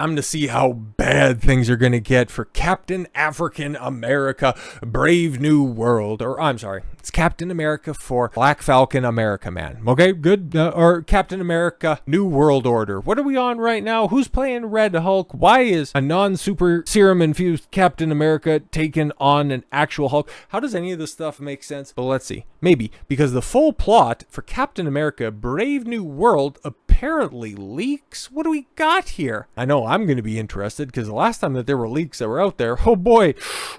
I'm to see how bad things are going to get for Captain African America Brave New World. Or, I'm sorry, it's Captain America for Black Falcon America Man. Okay, good. Or Captain America New World Order. What are we on right now? Who's playing Red Hulk? Why is a non-super serum infused Captain America taken on an actual Hulk? How does any of this stuff make sense? Well, let's see. Maybe because the full plot for Captain America Brave New World apparently leaks. What do we got here? I know I'm going to be interested because the last time that there were leaks that were out there, oh boy,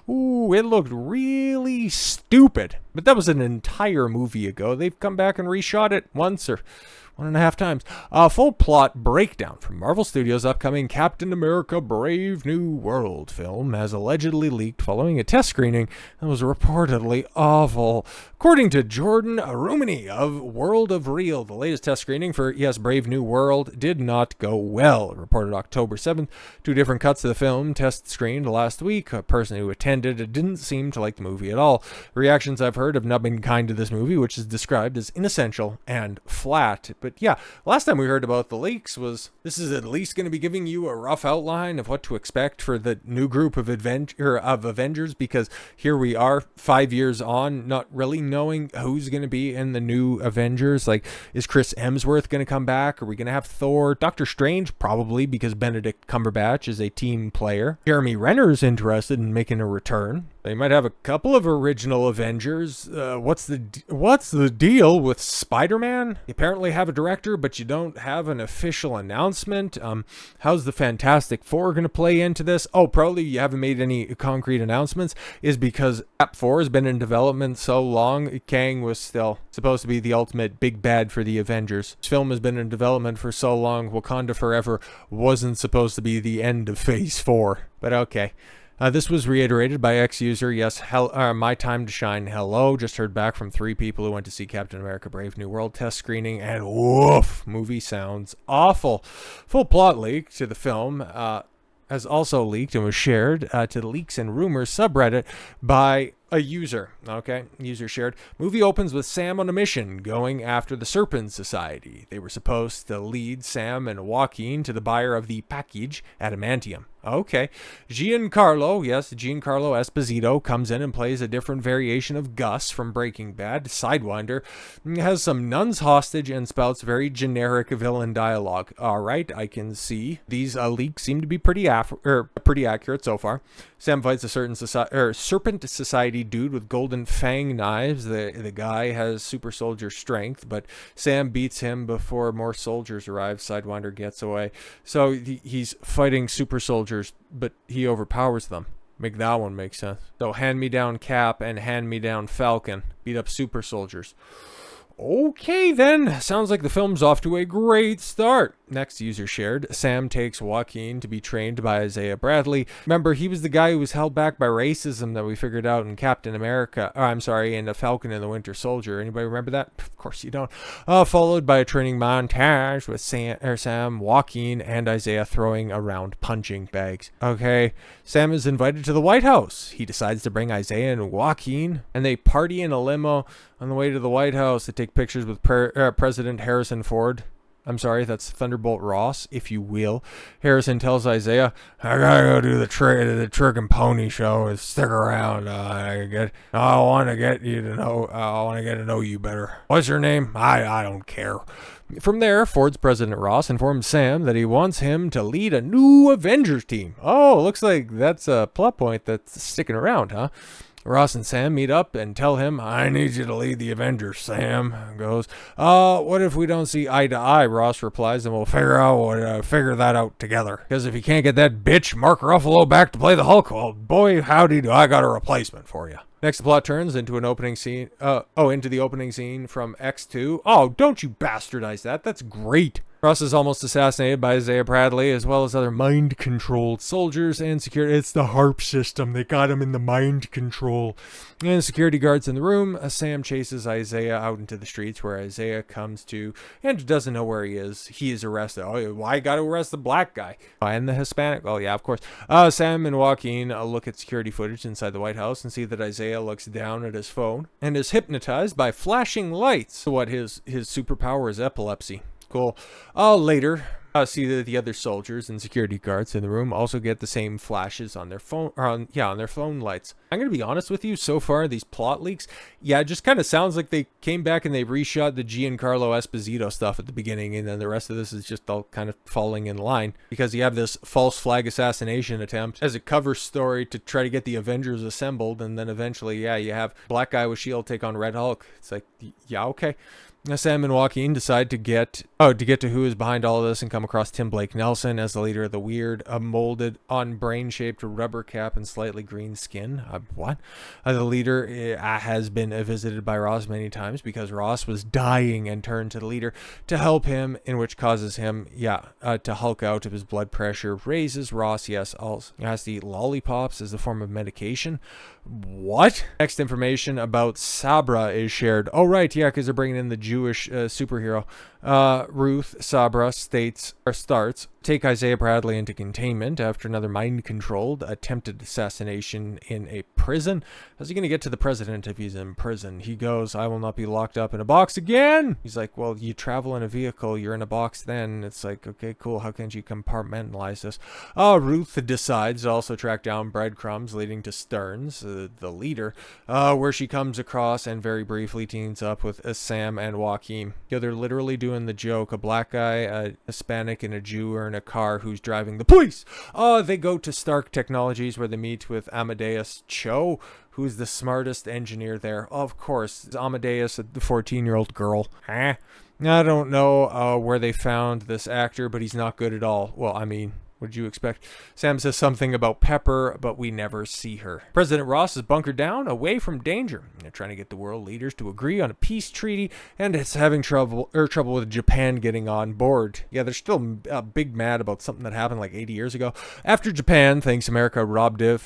ooh, it looked really stupid. But that was an entire movie ago. They've come back and reshot it once or 1.5 times. A full plot breakdown from Marvel Studios' upcoming Captain America Brave New World film has allegedly leaked following a test screening that was reportedly awful. According to Jordan Arumini of World of Real, the latest test screening for Brave New World did not go well. It reported October 7th. 2 different cuts of the film test screened last week. A person who attended didn't seem to like the movie at all. Reactions I've heard have not been kind to this movie, which is described as inessential and flat. But yeah, last time we heard about the leaks was this is at least going to be giving you a rough outline of what to expect for the new group of Avengers, because here we are 5 years on, not really knowing who's going to be in the new Avengers. Like, is Chris Hemsworth going to come back? Are we going to have Thor? Doctor Strange, probably, because Benedict Cumberbatch is a team player. Jeremy Renner's interested in making a return. They might have a couple of original Avengers. What's the deal with Spider-Man? You apparently have a director, but you don't have an official announcement. How's the Fantastic Four going to play into this? Oh, probably you haven't made any concrete announcements is because Cap 4 has been in development so long. Kang was still supposed to be the ultimate big bad for the Avengers. This film has been in development for so long. Wakanda Forever wasn't supposed to be the end of Phase 4. But okay. This was reiterated by X-User. Yes, my time to shine. Hello. Just heard back from 3 people who went to see Captain America Brave New World test screening, and woof, movie sounds awful. Full plot leak to the film has also leaked and was shared to the Leaks and Rumors subreddit by a user. Okay, user shared. Movie opens with Sam on a mission going after the Serpent Society. They were supposed to lead Sam and Joaquin to the buyer of the package, adamantium. Okay. Giancarlo Esposito comes in and plays a different variation of Gus from Breaking Bad. Sidewinder has some nuns hostage and spouts very generic villain dialogue. All right, I can see these leaks seem to be pretty accurate so far. Sam fights a Serpent Society dude with golden fang knives. The guy has super soldier strength, but Sam beats him before more soldiers arrive. Sidewinder gets away. So he's fighting super soldiers, but he overpowers them. Make that one make sense. So hand-me-down Cap and hand-me-down Falcon beat up super soldiers. Okay then, sounds like the film's off to a great start. Next user shared, Sam takes Joaquin to be trained by Isaiah Bradley. Remember, he was the guy who was held back by racism that we figured out in Captain America, in the Falcon and the Winter Soldier. Anybody remember that? Of course you don't. Followed by a training montage with Sam, Joaquin, and Isaiah throwing around punching bags. Okay, Sam is invited to the White House. He decides to bring Isaiah and Joaquin, and they party in a limo. On the way to the White House, they take pictures with President Harrison Ford. I'm sorry, that's Thunderbolt Ross, if you will. Harrison tells Isaiah, "I gotta go do the trick and pony show and stick around. I want to get to know you better. What's your name? I don't care." From there, Ford's President Ross informs Sam that he wants him to lead a new Avengers team. Oh, looks like that's a plot point that's sticking around, huh? Ross and Sam meet up and tell him, "I need you to lead the Avengers." Sam goes, "What if we don't see eye to eye?" Ross replies, "and we'll figure that out together. Because if you can't get that bitch Mark Ruffalo back to play the Hulk, well, boy, howdy do I got a replacement for you." Next, the plot turns into an opening scene. Into the opening scene from X2. Oh, don't you bastardize that. That's great. Ross is almost assassinated by Isaiah Bradley, as well as other mind-controlled soldiers and security. It's the HARP system. They got him in the mind control. And security guards in the room. Sam chases Isaiah out into the streets, where Isaiah comes to and doesn't know where he is. He is arrested. Oh, why got to arrest the black guy? And the Hispanic? Oh, yeah, of course. Sam and Joaquin look at security footage inside the White House and see that Isaiah looks down at his phone and is hypnotized by flashing lights. What his superpower is epilepsy. Cool. Later, See that the other soldiers and security guards in the room also get the same flashes on their phone, or on their phone lights. I'm gonna be honest with you. So far, these plot leaks, it just kind of sounds like they came back and they reshot the Giancarlo Esposito stuff at the beginning, and then the rest of this is just all kind of falling in line because you have this false flag assassination attempt as a cover story to try to get the Avengers assembled, and then eventually, you have Black Guy with Shield take on Red Hulk. It's like, yeah, okay. Sam and Joaquin decide to get to who is behind all of this and come across Tim Blake Nelson as the leader of the weird, molded on brain-shaped rubber cap and slightly green skin. What? The leader has been visited by Ross many times because Ross was dying and turned to the leader to help him, in which causes him, to hulk out if his blood pressure raises. Ross, also has to eat lollipops as a form of medication. What? Next information about Sabra is shared. Oh, right, because they're bringing in the Jewish superhero. Ruth Sabra starts, take Isaiah Bradley into containment after another mind-controlled attempted assassination in a prison. How's he going to get to the president if he's in prison? He goes, I will not be locked up in a box again. He's like, well, you travel in a vehicle, you're in a box then. It's like, okay, cool. How can't you compartmentalize this? Ruth decides to also track down breadcrumbs leading to Stearns, the leader, where she comes across and very briefly teams up with Sam and Joaquin. They're literally doing the joke, a black guy, a Hispanic, and a Jew are in a car who's driving the police. They go to Stark Technologies where they meet with Amadeus Cho, who's the smartest engineer there. Of course, it's Amadeus, the 14-year-old girl. I don't know where they found this actor, but he's not good at all. Well, I mean, what did you expect? Sam says something about Pepper, but we never see her. President Ross is bunkered down, away from danger. They're trying to get the world leaders to agree on a peace treaty, and it's having trouble with Japan getting on board. They're still big mad about something that happened like 80 years ago. After Japan thinks America robbed it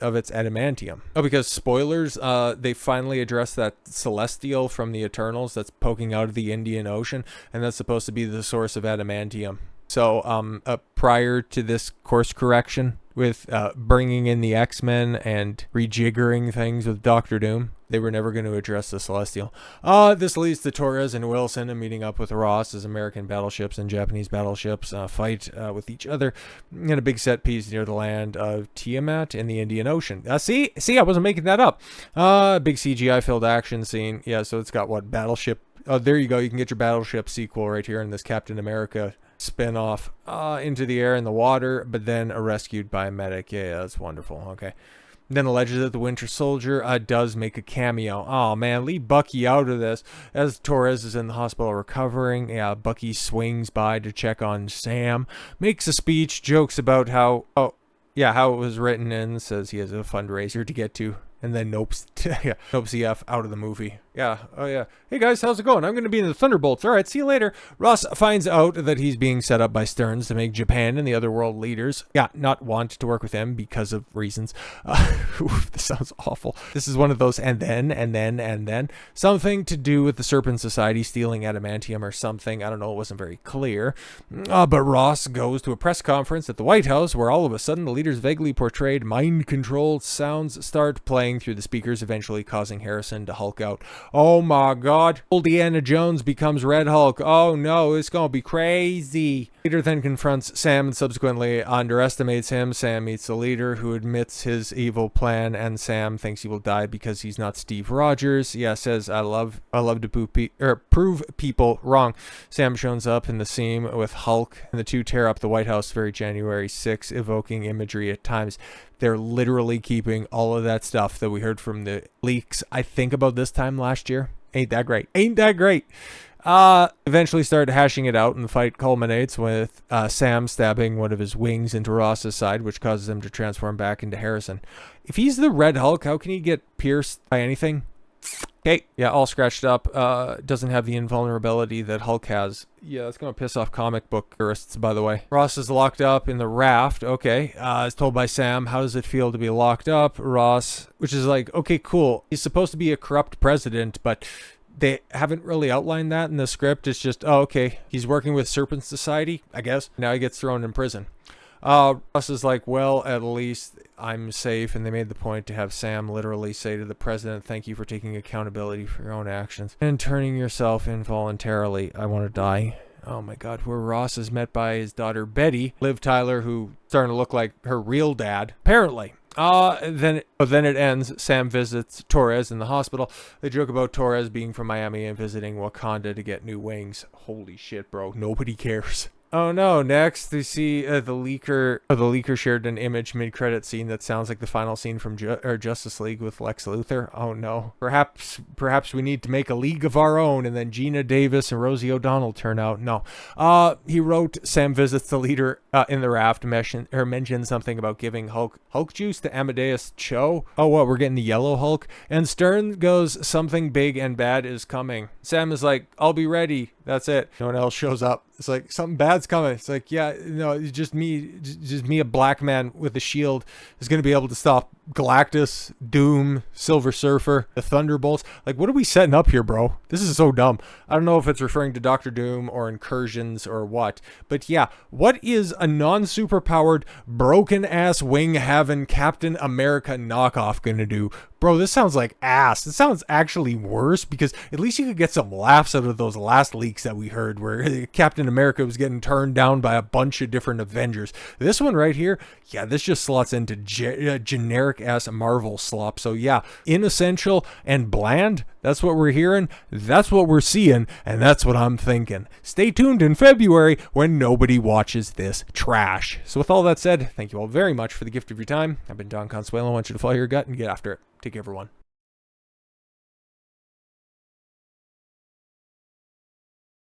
of its adamantium. Because spoilers, they finally addressed that celestial from the Eternals that's poking out of the Indian Ocean, and that's supposed to be the source of adamantium. So prior to this course correction with bringing in the X-Men and rejiggering things with Doctor Doom, they were never going to address the Celestial. This leads to Torres and Wilson meeting up with Ross as American battleships and Japanese battleships fight with each other in a big set piece near the land of Tiamat in the Indian Ocean. See, I wasn't making that up. Big CGI-filled action scene. So it's got what, battleship? Oh, there you go. You can get your battleship sequel right here in this Captain America spin-off into the air and the water, but then rescued by a medic. That's wonderful. Okay. Then alleges that the Winter Soldier does make a cameo. Oh man, leave Bucky out of this. As Torres is in the hospital recovering, Bucky swings by to check on Sam, makes a speech, jokes about how it was written in, says he has a fundraiser to get to, and then nopes the F out of the movie. Hey guys, how's it going? I'm going to be in the Thunderbolts. All right, see you later. Ross finds out that he's being set up by Stearns to make Japan and the other world leaders not want to work with him because of reasons. This sounds awful. This is one of those and then. Something to do with the Serpent Society stealing adamantium or something. I don't know. It wasn't very clear. But Ross goes to a press conference at the White House where all of a sudden the leader's vaguely portrayed mind-controlled sounds start playing through the speakers, eventually causing Harrison to hulk out. Oh my god. Old Indiana Jones becomes Red Hulk. Oh no, it's gonna be crazy. Leader then confronts Sam and subsequently underestimates him. Sam meets the leader who admits his evil plan, and Sam thinks he will die because he's not Steve Rogers. Says I love to prove people wrong. Sam shows up in the scene with Hulk, and the two tear up the White House very January 6, evoking imagery at times. They're literally keeping all of that stuff that we heard from the leaks, I think, about this time last year. Ain't that great? Eventually started hashing it out, and the fight culminates with Sam stabbing one of his wings into Ross's side, which causes him to transform back into Harrison. If he's the Red Hulk, how can he get pierced by anything? Okay, all scratched up. Doesn't have the invulnerability that Hulk has. It's gonna piss off comic book purists, by the way. Ross is locked up in the raft. Okay, is told by Sam, how does it feel to be locked up? Ross, which is like, okay, cool. He's supposed to be a corrupt president, but they haven't really outlined that in the script. It's just, okay, he's working with Serpent Society, I guess. Now he gets thrown in prison. Ross is like, well, at least I'm safe, and they made the point to have Sam literally say to the president, thank you for taking accountability for your own actions and turning yourself involuntarily. I want to die. Oh my God, where Ross is met by his daughter Betty, Liv Tyler, who starting to look like her real dad, apparently. Then it ends. Sam visits Torres in the hospital. They joke about Torres being from Miami and visiting Wakanda to get new wings. Holy shit, bro. Nobody cares. Oh no, next we see the leaker shared an image mid-credit scene that sounds like the final scene from Justice League with Lex Luthor. Oh no. Perhaps we need to make a league of our own, and then Gina Davis and Rosie O'Donnell turn out. No. He wrote Sam visits the leader in the raft, mentioned something about giving Hulk juice to Amadeus Cho. Oh, what, we're getting the yellow Hulk? And Stern goes, something big and bad is coming. Sam is like, I'll be ready. That's it. No one else shows up. It's like, something bad's coming. It's like, yeah, no, it's just me, a black man with a shield is going to be able to stop Galactus, Doom, Silver Surfer, the Thunderbolts. Like, what are we setting up here, bro? This is so dumb. I don't know if it's referring to Doctor Doom or Incursions or what, but yeah, what is a non-superpowered, broken-ass wing-having Captain America knockoff going to do? Bro, this sounds like ass. It sounds actually worse, because at least you could get some laughs out of those last leaks that we heard where Captain America was getting turned down by a bunch of different Avengers. This one right here, yeah, this just slots into generic-ass Marvel slop. So yeah, inessential and bland, that's what we're hearing, that's what we're seeing, and that's what I'm thinking. Stay tuned in February when nobody watches this trash. So with all that said, thank you all very much for the gift of your time. I've been Don Consuelo. I want you to follow your gut and get after it. Take care, everyone.